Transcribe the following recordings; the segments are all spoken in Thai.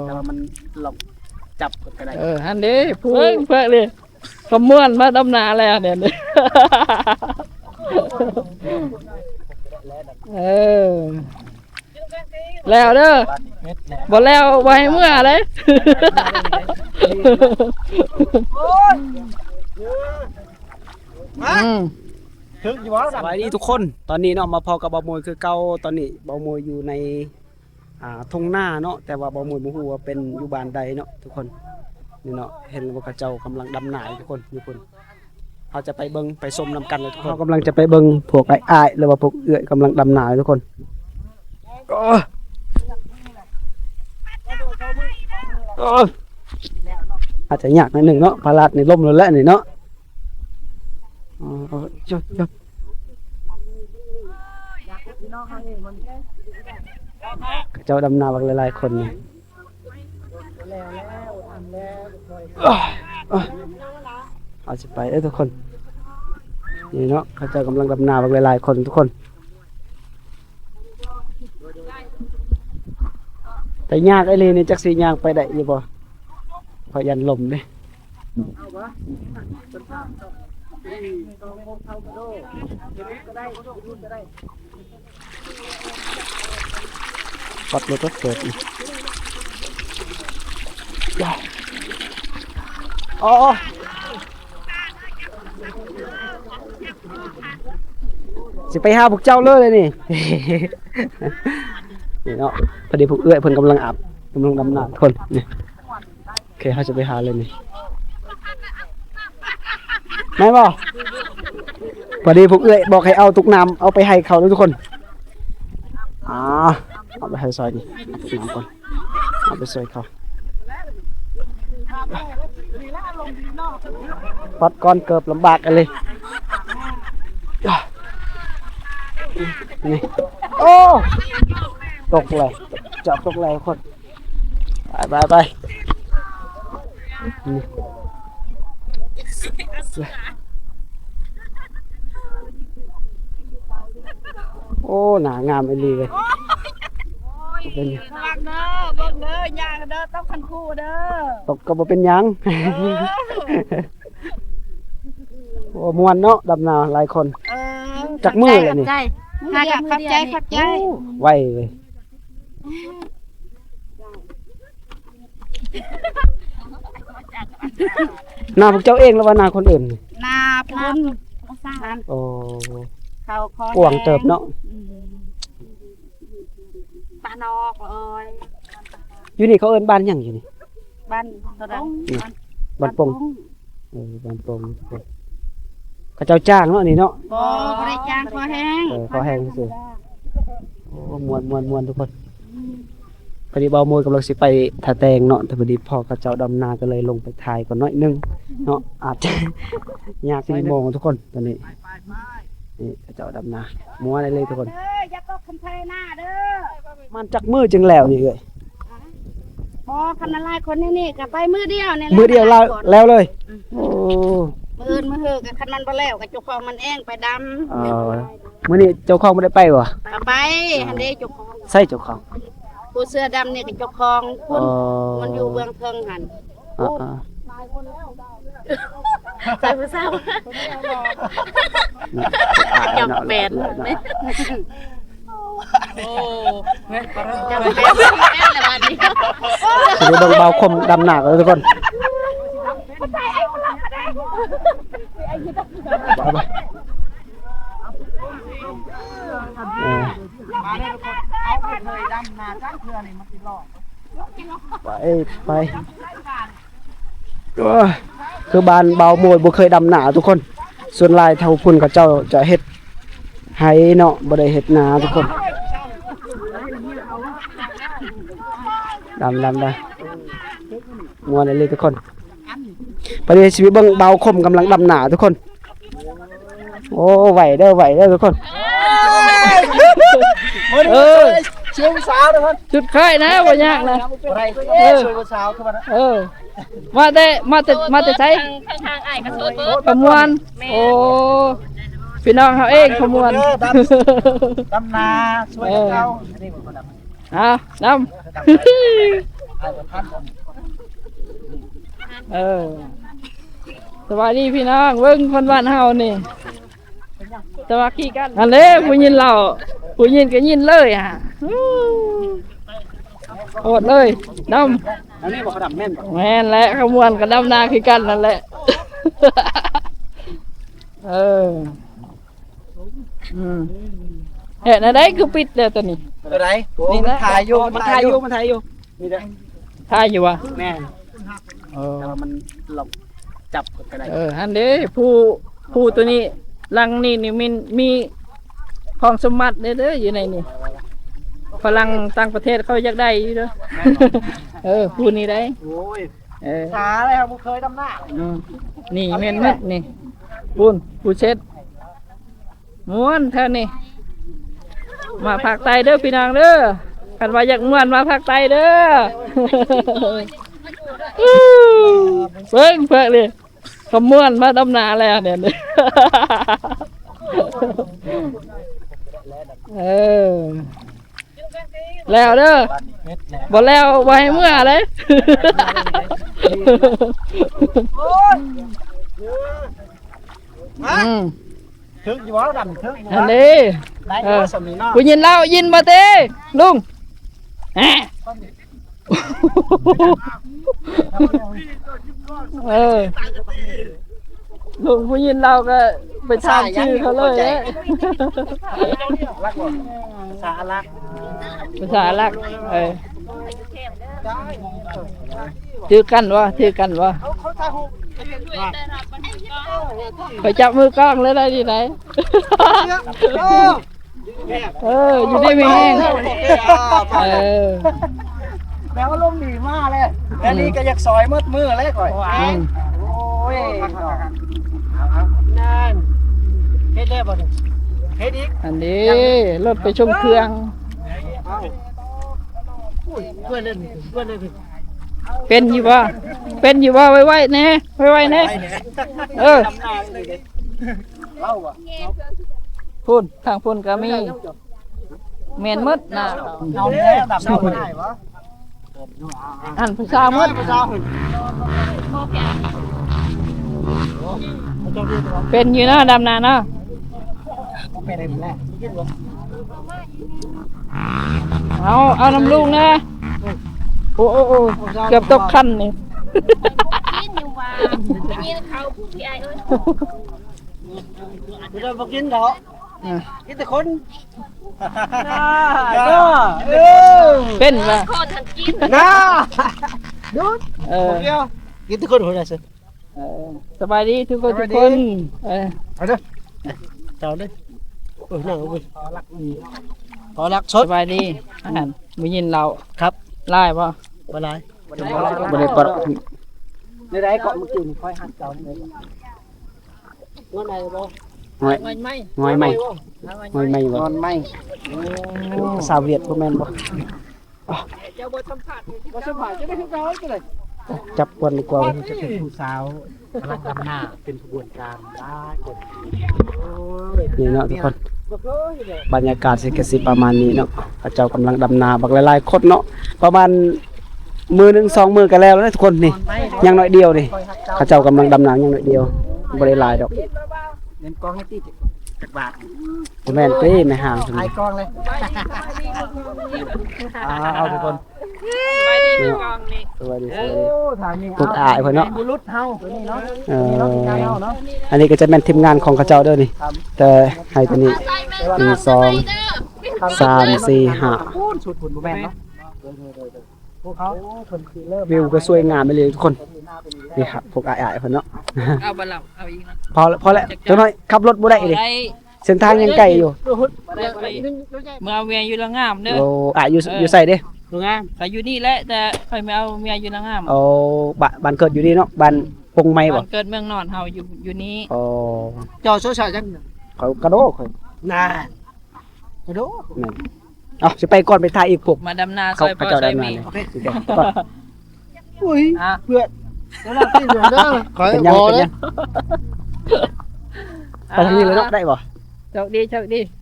แต่ว่ามันหลบจับก็ได้ฮันเด้เพื่อเลยขมวนมาดำนาแล้วเดี๋ยวนี้แล้วเด้อบ่แล้วไว้เมื่อเลยสวัสดีทุกคนตอนนี้เนาะมาพอกับบ่าวมวยคือเก่าตอนนี้บ่าวมวยอยู่ในทุ่งนาเนาะแต่ว่าบ่าวมวยบ่ฮู้ว่าเป็นอยู่บ้านใดเนาะทุกคนนี่เนาะเห็นว่ากระเจ้ากำลังดำนาทุกคนทุกคนเขาจะไปเบิ่งไปชมนำกันเลยทุกคนเขากำลังจะไปเบิ่งพวกอ้ายหรือว่าพวกเอื้อยกำลังดำนาทุกคนอาจจะยากหน่อยหนึ่งเนาะพาราดในล่มแล้วนี่เนาะจบเจ้าดำนาบางหลายๆคนเนี่ยเอาจะไปทุกคนนี่เนาะเขาเจ้ากำลังดำนาบางหลายๆคนทุกคนแต่ยากไอ้เลยนี่จักสียากไปได้ยังบ่พอยันลมเลยปัดรถก็เกิดอีกอ๋อจะไปหาพวกเจ้าเลยนี่ นี่เนาะพอดีพวกเอื้อยเพิ่นกำลังอาบกำลังดำน้ำคนนี่โอเคเขาจะไปหาเลยนี่ไม่บ่พอดีพวกเอื้อยบอกให้เอาตุกน้ำเอาไปให้เขาทุกคนเอาไปให้ซอยนี่ตุกน้ำก่อนเอาไปซอยเขาปัดก้อนเกือบลำบากกันเลยนี่โอ้ตกเลยจับตกเลยคนไปโอ้หนางามไอ้ลีเลยเป็นระวังเด้อเบิ่งเด้อยางเด้อต้องคันคู่เด้อตกก็บ่เป็นยังโอ้มวนเนาะดำนาหลายคนจักมือเลยนี่ขับใจไวเลยนาพวกเจ้าเองแล้วว่านาคนอื่นนาพุ่นโอ้เขาคอก วางเติบเนาะปานอกเอ้ยอยู่นี่เขาเอิ้นบ้านหยังอยู่นี่บ้านตัวใดบ้านปงบ้านปงเขาเจ้าจ้างเนาะนี่เนาะบ่ได้จ้างขอแห้งขอแห้งซื่อโอ้มวนทุกคนพอดีเบามวยกำลังสิไปทาแตงเนาะแต่พอดีพ่อเขาเจ้าดำนาก็เลยลงไปถ่ายก่อนน้อยนึงเนาะอาจจะยาก4 โมงทุกคนตอนนี้นี่เขาเจ้าดำนามัวได้เลยทุกคนอย่าตกคันไทหน้าเด้อมันจักมือจึงแล้วนี่เอ้ยพอคันละคนนี่ก็ไปมือเดียวนี่มือเดียวแล้วเลยโอ้มือเฮือกับคันมันบ่แล้วกับเจ้าของมันเองไปดำมื้อนี้เจ้าของบ่ได้ไปบ่ไปหันเด้เจ้าของใส่เจ้าของผู้เสื้อดำนี่กับเจ้าของคุณมันอยู่เบื้องเทิงหันใส่ผู้สาวจับเป็ดโอ้จับเป็ดเลยวันนี้สิเบิ่งเบาคมดำหน้ากันทุกคนไปคือบ้านเบาโมยบ่เคยดำหนาทุกคนส่วนลายเท่าพุ่นกับเจ้าจะเฮ็ดไห้เนาะบ่ได้เฮ็ดนาทุกคนดำได้งัวได้เลยทุกคนไปเรียนชีวิตเบิ่งเบาคมกำลังดำหนาทุกคนโอ้ไหวเด้อทุกคนเชียงสาวทุกคนจุดค่ายนะบ่ยากนะมาแต่ใช้ทางอ้ายก็สดขมวนโอ้พี่น้องเฮาเองขมวนดำนาช่วยเจ้า เอาดำ สวัสดีพี่น้องเบิ่งคนบ้านเฮานี่สวัสดีกันอันเด้ผู้ยินเราผู้ยินก็ยินเลยฮะโอดเลยดำ อันนี้บอกเขาดำแม่น แม่นและขมวนกับดำนาคือกันนั่นแหละ เออเห็นอะไรคือปิดเลยตัวนี้ อะไร นี่นะ ถ่ายอยู่มันถ่ายอยู่นี่เด้อ ท่ายอยู่วะ แม่น เออ แต่ว่ามันหลบจับกันได้ อันเด้ผู้ตัวนี้ลังนี่มีของสมบัติเด้ออยู่ในนี่ฝรั่งต่างประเทศเขาอยากได้อยู่เด้อผู้นี้ได้ โอ้ย หา อะไรครับผมเคยดำหน้า นี่เม่นมัดนี่ผู้เช็ดม้วนเท่านี้มาภาคใต้เด้อพี่น้องเด้อกันว่าอยากม้วนมาภาคใต้เด้อ เพิ่งเลยขม้วนมาดำนาแล้วเนี่ย แล้วเด้อบ่แล้วไว้เมื่อเลย ถึงอยู่ว่าดำถึงอยู่ อัน ว่า นี้ ได้ก็สมีเนาะ กูยินเล่ายินมาเต้ลุงแหมลุงกูยินเล่าก็ไปถามชื่อเขาเลย สาลัก ภาษาลักถือกันวะไปจับมือกล้องเลยได้ที่ไหน อยู่ได้ไม่แห้ง แปลว่าลมดีมากเลยแล้วนี่ก็อยากซอยมืดเลยก่อยโอ้ยนั่นเฮ็ดได้บ่เนี่ยเฮ็ดอีก อันนี้รถไปชมเครื่อง เพื่อนเล่น เป็นอยู่ว่าไว้ๆแน่ไว้ๆแน่เล่าว่ะ พุ่นทางพุ่นก็มีแมนมดนะ เอาแล้วดับเล่าได้วะ อันภาษามดเป็นอยู่นะดำนาเนาะ เป็นอะไรแรก เอาน้ำลูกนะโอ้เกือบตกคันนี่ กินอยู่ว่ากินเขาผู้พี่ไอ้เอ้ย เดี๋ยวมากินเถอะกินแต่คนเป็นป่ะ ขอทันกิน น่า เ เดียวกินแต่คนหัวใจสิ สบายดีทุกคนเอาเด้อเจ้าเด้อนั่งเอาไปขอรักสด สบายดีอาหารมื้อเย็นเรา ครับ ไล่ป่ะ บ่ไร บ่ได้ปะ ในไรเกาะเมื่อกี้นี่ค่อยหักเจ้านี่เลยงอนไหนบ่ งอยไหมงอยไหมบ่ งอนไหมภาษาเวียดบ่แม่นบ่ เจ้าบ่สัมผัสจะได้คือเก่าจังได๋ จับกวนดีกว่าจะเป็นผู้สาวรักดำหน้าเป็นขบวนการได้คนนี่เนาะทุกคนบรรยากาศสิประมาณนี้เนาะพระเจ้ากำลังดำนาบักหลายๆคนเนาะประมาณมือหนึ่งสองมือกันแล้วนะทุกคนนี่ยังน้อยเดียวนี่พระเจ้ากำลังดำนายังน้อยเดียวบ่ได้หลายดอกเล่นกองให้ติดจักบาทแม่นเป้ไม่ห่างถึงไอ้กองเลยเอาทุกคน สบายดีพี่กองนี่ สวัสดีทุกอายเพิ่นเนาะ บุรุษเฮาตัวนี้เนาะ อันนี้ก็จะเป็นทีมงานของเขาเจ้าเด้อนี่แต่ให้ตัวนี้1 2 3 4 5ชุดหุ่นบ่แม่นเนาะวิวก็สวยงามไปเลยทุกคนนี่ครับพวกอายๆเพิ่นเนาะ เอาบ่ล่ะเอาอีกนะ พอแล้วจังน้อยขับรถบ่ได้ดิเส้นทางยังไกลอยู่ เมื่อเมียอยู่ละงามเด้อ โอ้อยู่ใส่เด้โรงงาน ก็อยู่นี่แหละแต่ค่อยไม่เอาเมียอยู่ละงาม โอ้บ้านเกิดอยู่นี่เนาะบ้านปงไม้บ่ เกิดเมืองนอนเฮาอยู่นี้ โอ้เจ้าโซชาจังเขากระโดดน่ะกระโดดนั่นเอาสิไปก่อนไปถ่ายอีกพวก มาดำนาซ เขา อย พระ พ่อ เจ้า ซอย ดำนา มี เลยโอเคสิเดี๋ยวก่อนอุ้ย อ่ะ เพื่อนแล้วเราที่อยู่เด้อเป็นยังไปทางนี้เลยเนาะได้บ่ โชคดี โอ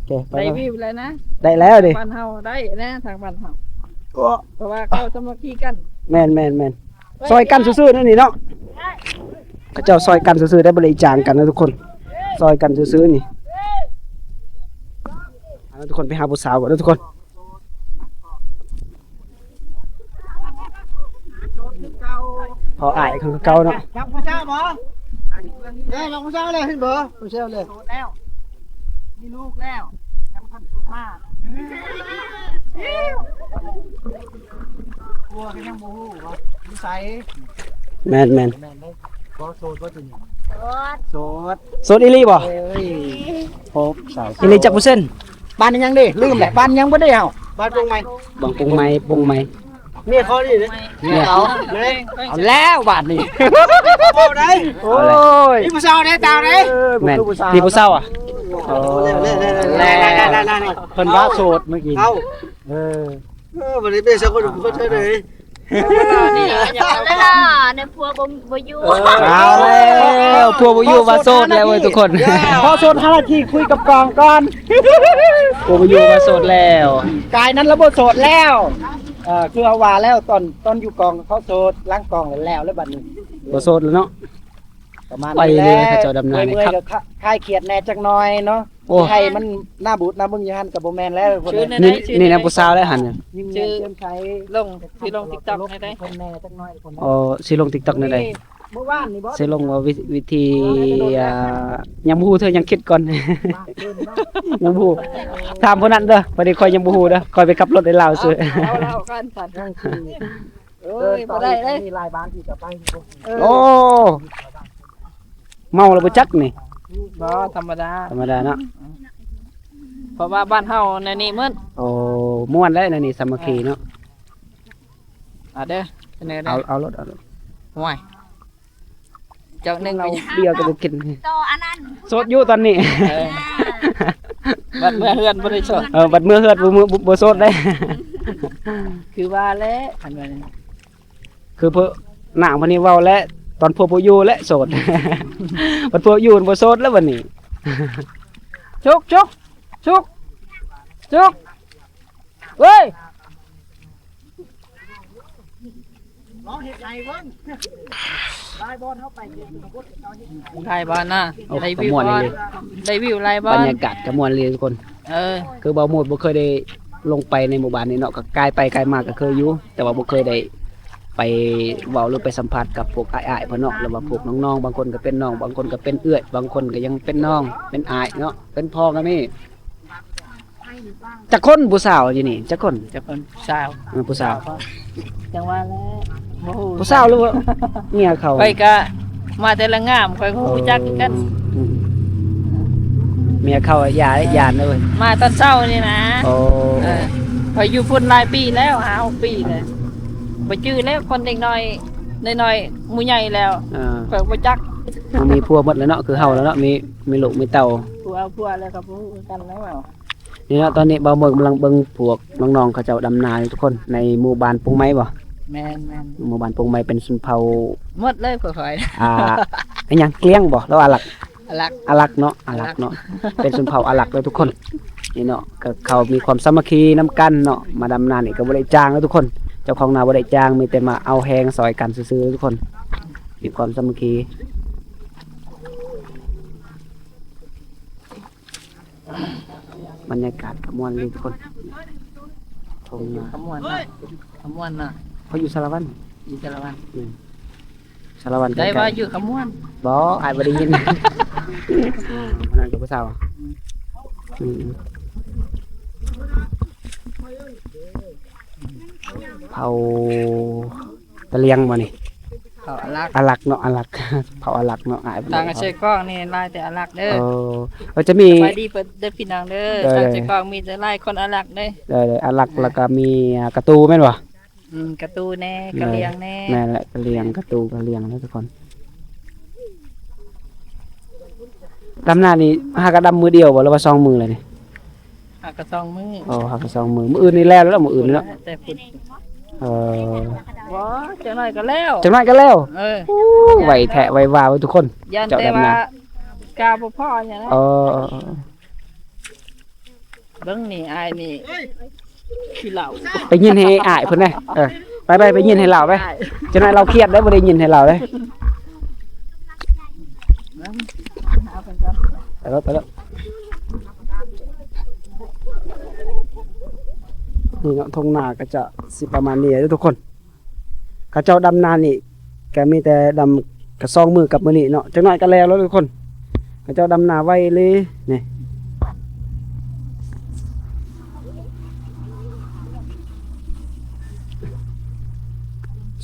เคไป ได้ แล้ว วิวแล้วนะ ได้แล้วดิ บ้านเฮาได้นะทางบ้านเฮา เพราะว่าเขาสามัคคีกัน แม่นซอยกันซื่อๆนั่นนี่เนาะเขาเจ้าซอยกันซื่อๆได้บ่ได้จางกันนะทุกคนซอยกันซื่อๆนี่เอาทุกคนไปหาผู้สาวก่อนนะทุกคนพออายคือเก่าเนาะ จับผู้ชายบ่ได้จับผู้ชายเลยเห็นบ่ผู้ชายเลย โตแล้วมีลูกแล้วยังพันมากกลัวกันยังโมโหวะ นิสัย แม่น แม่นได้บ่โสดบ่จริง โสด โสด โสดอีหลีบ่ เอ้ยพบสาว อีหลีจักเปอร์เซ็นต์ บ้านยังดิลืมแหละบ้านยังบ่ได้เฮาบ้านตรงไหน บางปงไม้ เมียเขานี่เด้ เนี่ย เอาเลยเอาแล้วบ้านนี่โอ้ได้โอ้ยนี่ผู้สาวได้ตาวได้ แม่นที่ผู้สาวอ่ะโอ้ เพิ่นว่าโสดเมื่อกี้เอ้าวันนี้เป็นสักคนคนเท่เลย นี่อย่าแล้วล่ะในพัวบ่อยู่ เอาแล้วพวกบ่อยู่มาโสดแล้วเว้ยทุกคน พอโสด5นาทีคุยกับกองก่อน พวกบ่อยู่มาโสดแล้ว กายนั้นระบบโสดแล้วคือเอาว่าแล้วตอนอยู่กองเขาโสดล้างกองแล้วบัดนี้ บ่โสดแล้วเนาะ ประมาณ ไปเลยเขาเจ้าดำนานี่ เมื่อย ครับ ๆก็คลายเครียดแหน่จักหน่อยเนาะ โอ้ ให้มันหน้าบูดหน้าบึ้งอยู่หั่นก็บ่แม่นแล้วคน ชื่อ นี้ ใน นี่นะผู้สาวได้หั่นน่ะ ยิ้ม ชื่ เยี่ อ ยมเยี่ยมใช้ ลงที่ลง TikTok ให้ได้ คนแหน่จักหน่อยคน อ๋อสิลง TikTok นั่นได้ เมื่อวานนี่บ่ สิลงว่าวิธียังบ่ฮู้เธอยังคิดก่อน ยังบ่ฮู้ถามผู้นั้นเด้อบ่ได้ค่อยยังบ่ฮู้เด้อค่อยไปขับรถให้ลาวซื่อ เอาแล้วกันสัตว์ นั่งคือ เอ้ยบ่ได้เลย มีหลายบ้านที่จะไป โอ้เมาแล้วบ่จักนี่ บ่ธรรมดา ธรรมดาเนาะ เพราะว่าบ้านเฮาในนี่มึน โอ้ม่วนแล้วนั่นนี่สามัคคีเนาะ เด้อเป็นไง เอารถ ห่วยเจ้าหนึง เรา ไป เบียร์ก็บ่กิน ต่ออันนั้น โสดอยู่ตอนนี้ บัดเมื่อเฮือนบ่ได้สด บัดมื้อเฮือดบ่โสดได้ คือว่าแล้วอันว่านี่ คือเพิ่นหน้าวันนี้เว้าแล้วตอนพวกบ่อยู่และโสด บัดพวกอยู่บ่โสดแล้ววันนี้ ชุกเว้ย น้องเฮ็ดไงเบิ่งลายบอลเฮาไปเฮ็ดกับพุทธเอาเฮ็ด ไล่บ้านน่ะ โอ้ ได้ ก็ วิว ม่วน บ้าน เลย ได้วิวไล่บ้า บร น รยากาศก็ม่วนเลยทุกคน เออ คือบ่หมดบ่เคยได้ลงไปในหมู่บ้านนี้เนาะก็กายไปกายมาก็เคยอยู่แต่ว่าบ่เคยได้ไปเว้าหรือไปสัมผัสกับพวกอ้ายๆเพิ่นเนาะหรือว่าพวกน้องๆบางคนก็เป็นน้องบางคนก็เป็นเอื้อยบางคนก็ยังเป็นน้องเป็นอ้ายเนาะเป็นพ่อก็มีจักคนผู้สาวอยู่นี่จักคน จะเป็นสาว ผู้สาว จังว่าแล้วโอ้โห ผู้สาวหรือว่าเมียเขา ไปกะมาแต่ละงามคอยฮู้จักกัน อืมเมียเขาอะยานเลย มาตอนเช้านี่นะ โอ้ เออคอยอยู่พุ่นหลายปีแล้ว5 ปีเลยบ่จื้อแล้วคนเด็กน้อยน้อยๆหมู่ใหญ่แล้ว เออ คอยบ่จัก มันมีพัวหมดแล้วเนาะคือเฮาแล้วเนาะมีลูกมีเต่า ผัวเอาผัวแล้วก็บ่ฮู้กันแล้ว นี่เนาะตอนนี้บ่าวเมืองกำลังเบิ่งพวกน้องๆเขาเจ้าดำนาอยู่ทุกคนในหมู่บ้านปงไม้บ่ แม่น หมู่บ้านปงไม้เป็นชนเผ่า หมดเลยค่อย อันหยังเกลี้ยงบ่แล้วอาหลัก ๆลัก อาหลักเนาะอาหลักเนาะเป็นชนเผ่าอาหลักเลยทุกคนนี่เนาะก็เขามีความสามัคคีนํกันเนาะมาดำนานี่ก็บ่ได้จ้างแล้วทุกคนเจ้าของนาบ่ได้จ้างมีแต่มาเอาแฮงซอยกันซื่อๆทุกคนมีความสามัคคีบรรยากาศก็ม่วนเลยทุกคนทงนา ขมวนน่ะ เขาอยู่สารวัตร อยู่แต่ละวัน สารวัตร ได้ว่าอยู่ขมวน บ่อายบ่ได้ยิน นั่นก็ผู้สาวอืมเผาตะเลียงบ่นี่ เขาอลัก อาลักเนาะอาลัก เผาอาลักเนาะอายบ่ ทา ได้ งเชยกล้องนี่ลายแต่อลักเด้อ ก็จะมี ไปดีเปิดเด้อพี่น้องเด้อ ได้ ทางเชยกล้องมีแต่ลายคนอลักเด้อ ได้อาลักแล้วก็มีกระตูแม่นบ่ กระตูแน่กระเลียงแน่ แม่นแหละกระเลียงกระตูกระเลียงนะทุกคนดำหน้านี่หากระดำมือเดียวบ่หรือว่า2มือเลยนี่ หากระซองมือ อ๋อหากระ2มือมื้ออื่นนี่แล้วมื้ออื่นนี่เนาะ แต่ฝุ่น เออ บ่จังหน่อยก็แล้ว จังนั้นก็แล้ว เออ ไหวแทะไหววาไว้ทุกคน ยัน เจ้า แต่ ดำ ว่า นา กาบ่พออย่างนั้น เออ เบิ่งนี่อายนี่ ขี้เหล่า ไปยินให้อ้ายเพิ่นเด้ไปยินให้เราไปจังได๋เราเครียดได้บ่ได้ยินให้เราเด้ไปแล้วนี่เนาะทงนาก็จะสิประมาณนี้เด้อทุกคนเขาเจ้าดำนานี่ก็มีแต่ดำกระซองมือกับมื้อนี้เนาะจังน้อยก็แล้วทุกคนเขาเจ้าดำนาไว้เลยนี่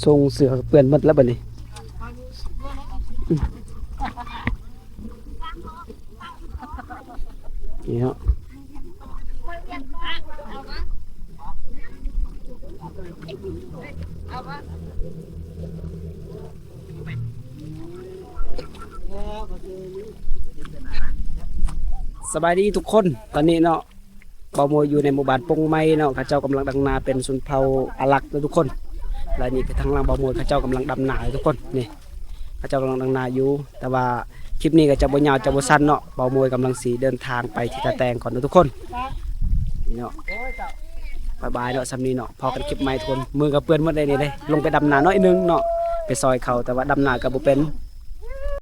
ทรงเสือเปื้อนหมดแล้วบัดนี้นี่เนาะสบายดีทุกคนตอนนี้เนาะเบาโมยอยู่ในหมู่บ้านปงไม้เนาะเขาเจ้ากำลังดังนาเป็นชนเผ่าอารักษ์ทุกคนและนี่คือทางล่างเบาโมยเขาเจ้ากำลังดำนาทุกคนนี่เขาเจ้ากำลังดังนาอยู่แต่ว่าคลิปนี้ก็จะบ่ยาวจะบ่สั้นเนาะเบาโมยกำลังสีเดินทางไปที่ตาแตงก่อนทุกคนนี่เนาะบายเนาะสำนีเนาะพอกันคลิปใหม่ทุกคนมือกับเปื้อนหมดเลยนี่เลยลงไปดำนาน้อยนึงเนาะไปซอยเขาแต่ว่าดำนาก็บ่เป็น